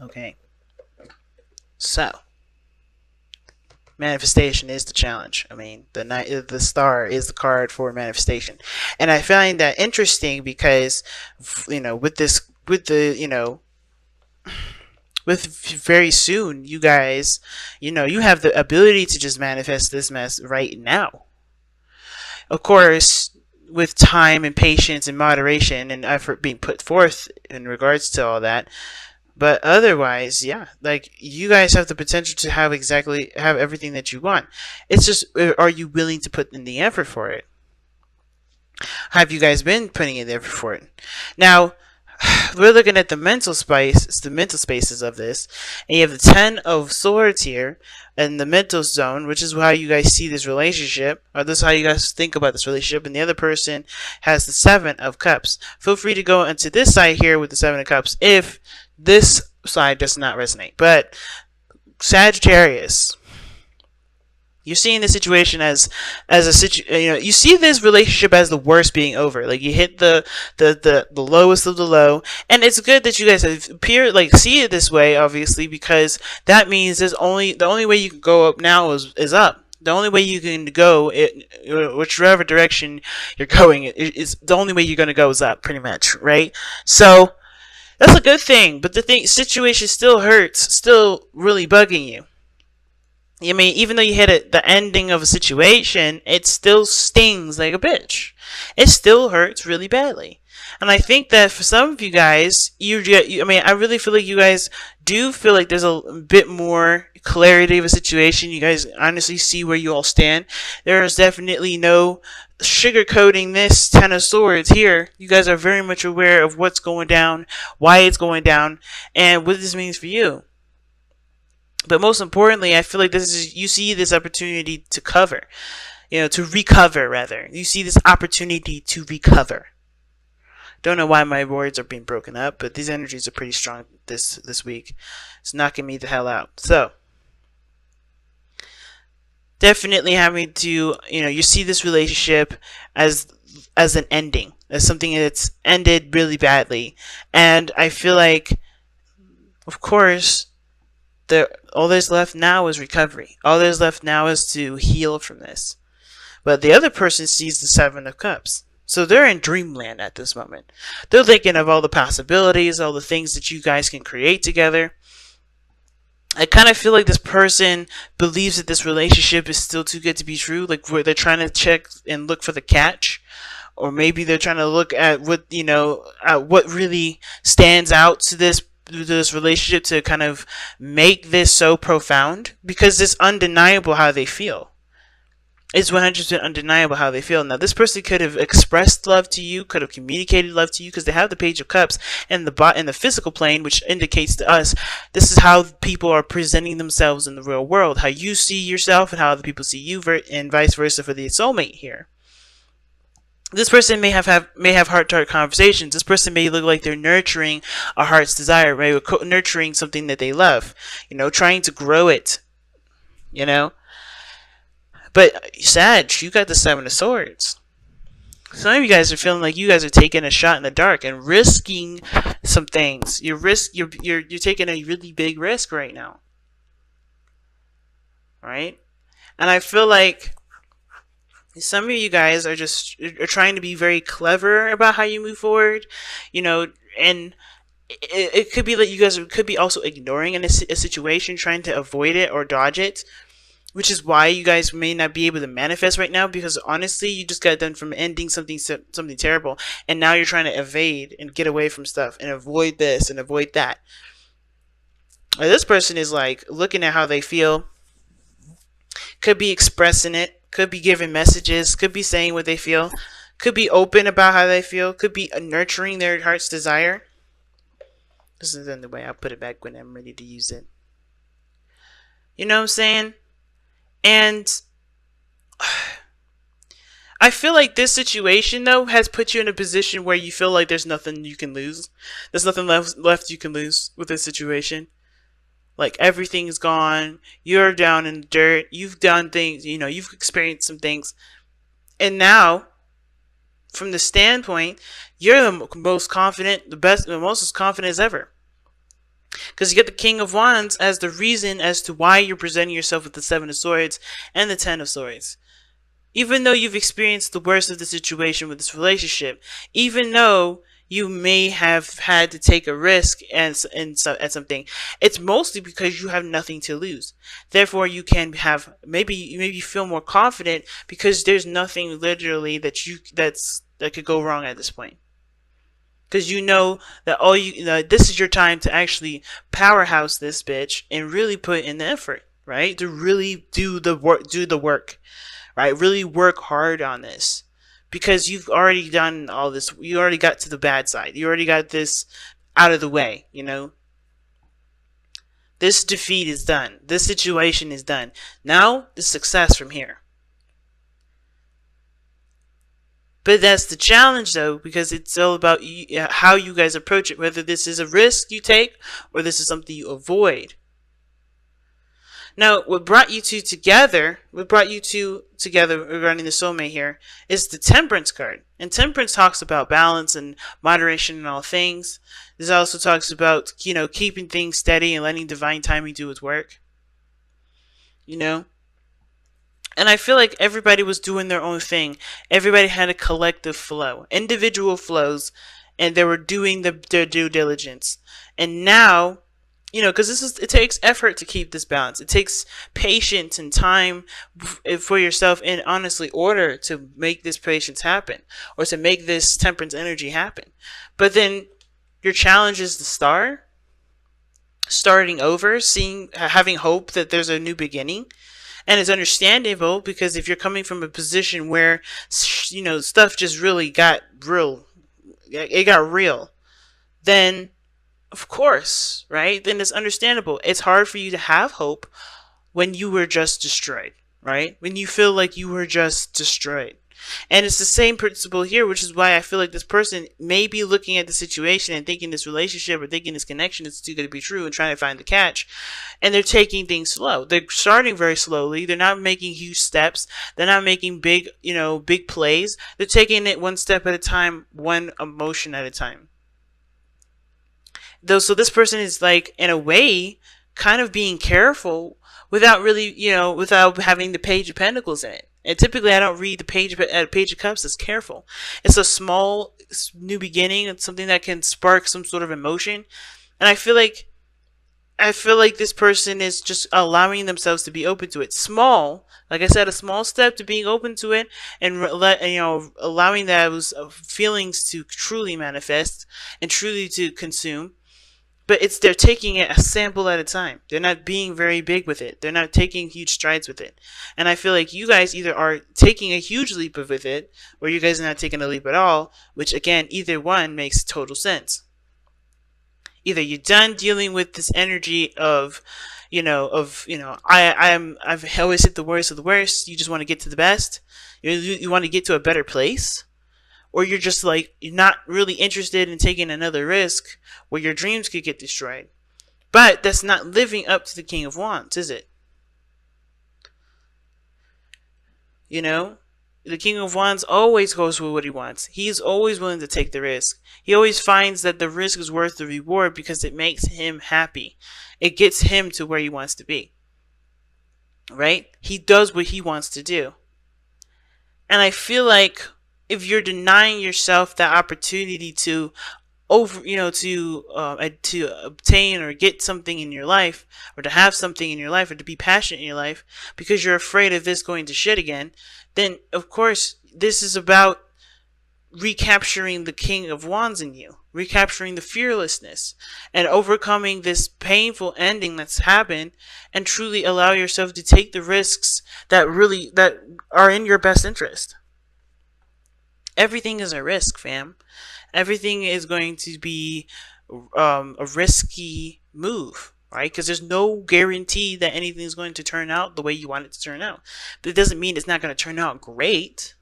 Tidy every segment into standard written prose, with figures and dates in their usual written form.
Okay, so manifestation is the challenge. I mean, the star is the card for manifestation, and I find that interesting because, with this, with the, with very soon, you guys, you have the ability to just manifest this mess right now. Of course, with time and patience and moderation and effort being put forth in regards to all that. But otherwise, yeah, like you guys have the potential to have everything that you want. It's just, are you willing to put in the effort for it? Have you guys been putting in the effort for it? Now, we're looking at the mental space, it's the mental spaces of this, and you have the 10 of swords here and the mental zone, which is how you guys see this relationship, or this is how you guys think about this relationship, and the other person has the 7 of cups. Feel free to go into this side here with the 7 of cups if this side does not resonate. But Sagittarius, you're seeing the situation as you see this relationship as the worst being over. Like you hit the lowest of the low, and it's good that you guys see it this way, obviously, because that means the only way you can go up now is up. The only way you can go, whichever direction you're going, is the only way you're going to go is up, pretty much, right? So that's a good thing, but the situation still hurts, still really bugging you. I mean, even though you hit the ending of a situation, it still stings like a bitch. It still hurts really badly. And I think that for some of you guys, I really feel like you guys do feel like there's a bit more clarity of a situation. You guys honestly see where you all stand. There is definitely no sugarcoating this 10 of swords here. You guys are very much aware of what's going down, why it's going down, and what this means for you. But most importantly, I feel like you see this opportunity to to recover rather. You see this opportunity to recover. Don't know why my words are being broken up, but these energies are pretty strong this week. It's knocking me the hell out. So, definitely having to, you see this relationship as an ending, as something that's ended really badly. And I feel like, of course, all there's left now is recovery. All there's left now is to heal from this. But the other person sees the 7 of cups. So they're in dreamland at this moment. They're thinking of all the possibilities, all the things that you guys can create together. I kind of feel like this person believes that this relationship is still too good to be true. Like where they're trying to check and look for the catch. Or maybe they're trying to look at what, at what really stands out to this relationship to kind of make this so profound, because it's undeniable how they feel. It's 100% undeniable how they feel. Now, this person could have expressed love to you, could have communicated love to you, because they have the Page of Cups and the physical plane, which indicates to us this is how people are presenting themselves in the real world, how you see yourself and how other people see you, and vice versa for the soulmate here. This person may have heart-to-heart conversations. This person may look like they're nurturing a heart's desire, right? Nurturing something that they love, trying to grow it, But Sag, you got the 7 of Swords. Some of you guys are feeling like you guys are taking a shot in the dark and risking some things. You're taking a really big risk right now, right? And I feel like some of you guys are trying to be very clever about how you move forward, and it could be that you guys could be also ignoring a situation, trying to avoid it or dodge it, which is why you guys may not be able to manifest right now, because honestly, you just got done from ending something terrible, and now you're trying to evade and get away from stuff and avoid this and avoid that. This person is like looking at how they feel, could be expressing it, could be giving messages, could be saying what they feel, could be open about how they feel, could be nurturing their heart's desire. This is the way I'll put it back when I'm ready to use it. You know what I'm saying? And I feel like this situation, though, has put you in a position where you feel like there's nothing you can lose. There's nothing left you can lose with this situation. Like, everything's gone. You're down in the dirt. You've done things. You've experienced some things. And now, from the standpoint, you're the most confident, the most confident as ever. Because you get the King of Wands as the reason as to why you're presenting yourself with the Seven of Swords and the Ten of Swords. Even though you've experienced the worst of the situation with this relationship, even though you may have had to take a risk at something, it's mostly because you have nothing to lose. Therefore, you can have maybe feel more confident because there's nothing literally that could go wrong at this point. Because you know that this is your time to actually powerhouse this bitch and really put in the effort, right? To really do the work, right? Really work hard on this. Because you've already done all this. You already got to the bad side. You already got this out of the way, you know? This defeat is done. This situation is done. Now, the success from here. But that's the challenge, though, because it's all about how you guys approach it. Whether this is a risk you take or this is something you avoid. Now, what brought you two together regarding the soulmate here, is the Temperance card. And Temperance talks about balance and moderation in all things. This also talks about, keeping things steady and letting divine timing do its work. And I feel like everybody was doing their own thing. Everybody had a collective flow, individual flows, and they were doing their due diligence. And now, because it takes effort to keep this balance. It takes patience and time for yourself, and honestly, order to make this patience happen, or to make this temperance energy happen. But then your challenge is the starting over, having hope that there's a new beginning. And it's understandable, because if you're coming from a position where, stuff just really got real, then of course, right? Then it's understandable. It's hard for you to have hope when you were just destroyed, right? When you feel like you were just destroyed. And it's the same principle here, which is why I feel like this person may be looking at the situation and thinking this relationship or thinking this connection is too good to be true and trying to find the catch. And they're taking things slow. They're starting very slowly. They're not making huge steps. They're not making big plays. They're taking it one step at a time, one emotion at a time. So this person is, like, in a way, kind of being careful without really, without having the Page of Pentacles in it. And typically I don't read the Page of Cups as careful. It's a small new beginning. It's something that can spark some sort of emotion. And I feel like this person is just allowing themselves to be open to it. Small, like I said, a small step to being open to it, and allowing those feelings to truly manifest and truly to consume. But they're taking it a sample at a time. They're not being very big with it. They're not taking huge strides with it. And I feel like you guys either are taking a huge leap with it, or you guys are not taking a leap at all, which, again, either one makes total sense. Either you're done dealing with this energy of, I've always hit the worst of the worst. You just want to get to the best. You want to get to a better place. Or you're just like, you're not really interested in taking another risk where your dreams could get destroyed. But that's not living up to the King of Wands, is it? The King of Wands always goes for what he wants. He's always willing to take the risk. He always finds that the risk is worth the reward because it makes him happy. It gets him to where he wants to be. Right? He does what he wants to do. And I feel like if you're denying yourself that opportunity to obtain or get something in your life, or to have something in your life, or to be passionate in your life, because you're afraid of this going to shit again, then of course this is about recapturing the King of Wands in you, recapturing the fearlessness, and overcoming this painful ending that's happened, and truly allow yourself to take the risks that are in your best interest. Everything is a risk, fam. Everything is going to be a risky move, right? Because there's no guarantee that anything is going to turn out the way you want it to turn out. But it doesn't mean it's not going to turn out great.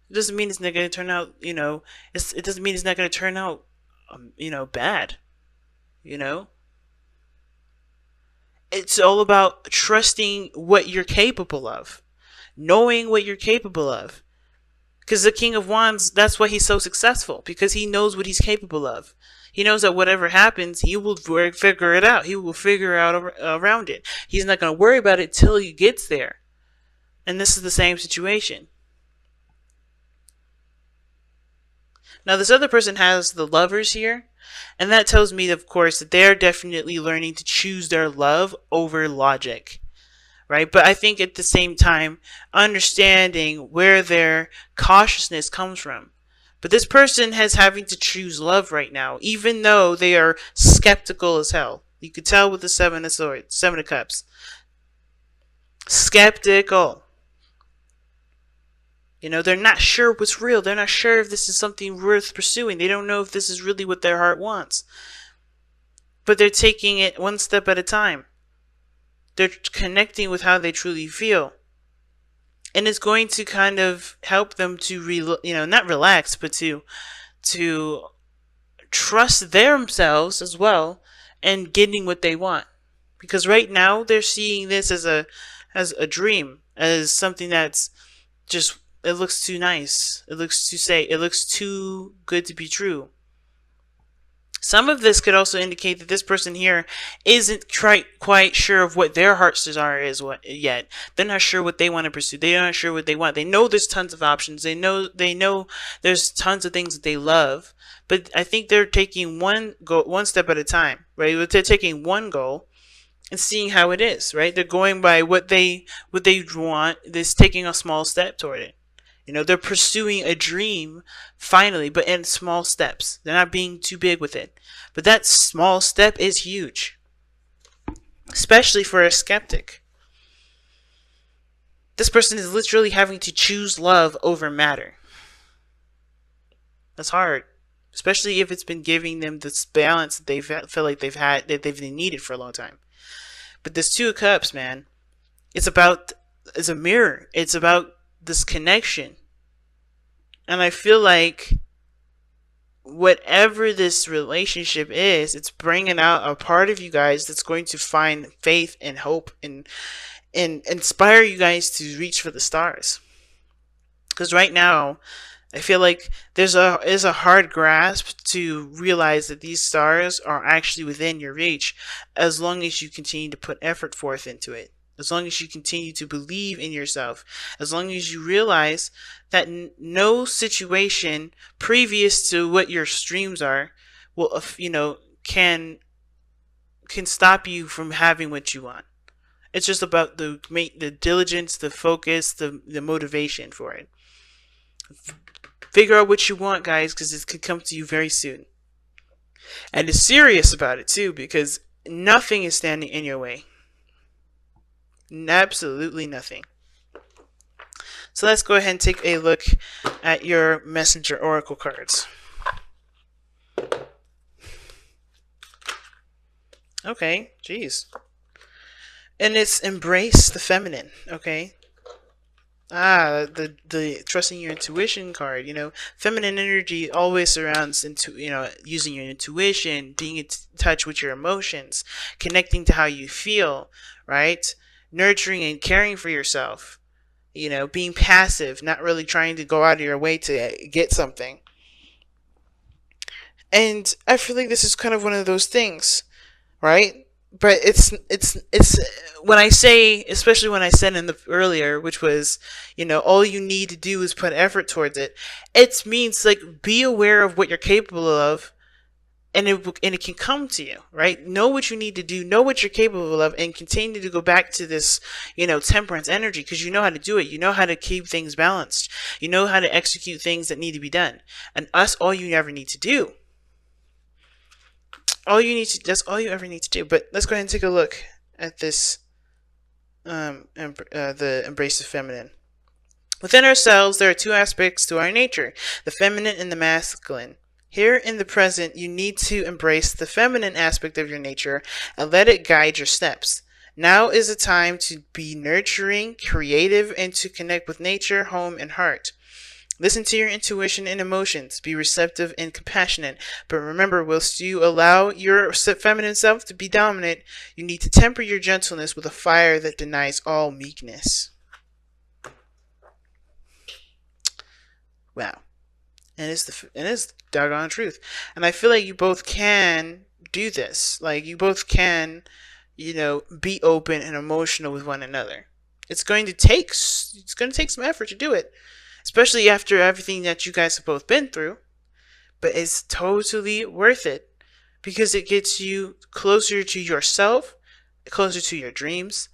It doesn't mean it's not going to turn out, it doesn't mean it's not going to turn out, bad. It's all about trusting what you're capable of. Knowing what you're capable of. Because the King of Wands, that's why he's so successful. Because he knows what he's capable of. He knows that whatever happens, he will figure it out. He will figure out around it. He's not going to worry about it till he gets there. And this is the same situation. Now, this other person has the Lovers here, and that tells me, of course, that they're definitely learning to choose their love over logic, right? But I think at the same time, understanding where their cautiousness comes from. But this person has having to choose love right now, even though they are skeptical as hell. You could tell with the Seven of Swords, Seven of Cups. Skeptical. You know, they're not sure what's real. They're not sure if this is something worth pursuing. They don't know if this is really what their heart wants. But they're taking it one step at a time. They're connecting with how they truly feel. And it's going to kind of help them to, not relax, but to trust themselves as well and getting what they want. Because right now they're seeing this as a dream, as something that's just, it looks too nice. It looks too good to be true. Some of this could also indicate that this person here isn't quite sure of what their heart's desire is yet. They're not sure what they want to pursue. They're not sure what they want. They know there's tons of options. They know there's tons of things that they love. But I think they're taking one step at a time, right? They're taking one goal and seeing how it is, right? They're going by what they want. They're taking a small step toward it. You know, they're pursuing a dream finally, but in small steps. They're not being too big with it. But that small step is huge, especially for a skeptic. This person is literally having to choose love over matter. That's hard, especially if it's been giving them this balance that they feel like they've needed for a long time. But this Two of Cups, man, it's a mirror. It's about this connection. And I feel like whatever this relationship is, it's bringing out a part of you guys that's going to find faith and hope and inspire you guys to reach for the stars. Because right now, I feel like there's a hard grasp to realize that these stars are actually within your reach as long as you continue to put effort forth into it. As long as you continue to believe in yourself, as long as you realize that no situation previous to what your streams are will, can stop you from having what you want. It's just about the diligence, the focus, the motivation for it. Figure out what you want, guys, because it could come to you very soon. And it's serious about it too, because nothing is standing in your way. Absolutely nothing. So let's go ahead and take a look at your messenger oracle cards. Okay, geez. And it's embrace the feminine, okay? The trusting your intuition card, feminine energy always surrounds using your intuition, being in touch with your emotions, connecting to how you feel, right? Nurturing and caring for yourself, being passive, not really trying to go out of your way to get something. And I feel like this is kind of one of those things, right? But it's when I say, especially when I said in the earlier, which was, all you need to do is put effort towards it. It means like be aware of what you're capable of. And it can come to you, right? Know what you need to do, know what you're capable of, and continue to go back to this, temperance energy, because you know how to do it. You know how to keep things balanced. You know how to execute things that need to be done. And that's all you ever need to do. That's all you ever need to do. But let's go ahead and take a look at this, the embrace of feminine. Within ourselves, there are two aspects to our nature, the feminine and the masculine. Here in the present, you need to embrace the feminine aspect of your nature and let it guide your steps. Now is the time to be nurturing, creative, and to connect with nature, home, and heart. Listen to your intuition and emotions. Be receptive and compassionate. But remember, whilst you allow your feminine self to be dominant, you need to temper your gentleness with a fire that denies all meekness. Wow. And it's the doggone truth. And I feel like you both can do this. Like you both can, be open and emotional with one another. It's going to take some effort to do it, especially after everything that you guys have both been through. But it's totally worth it because it gets you closer to yourself, closer to your dreams,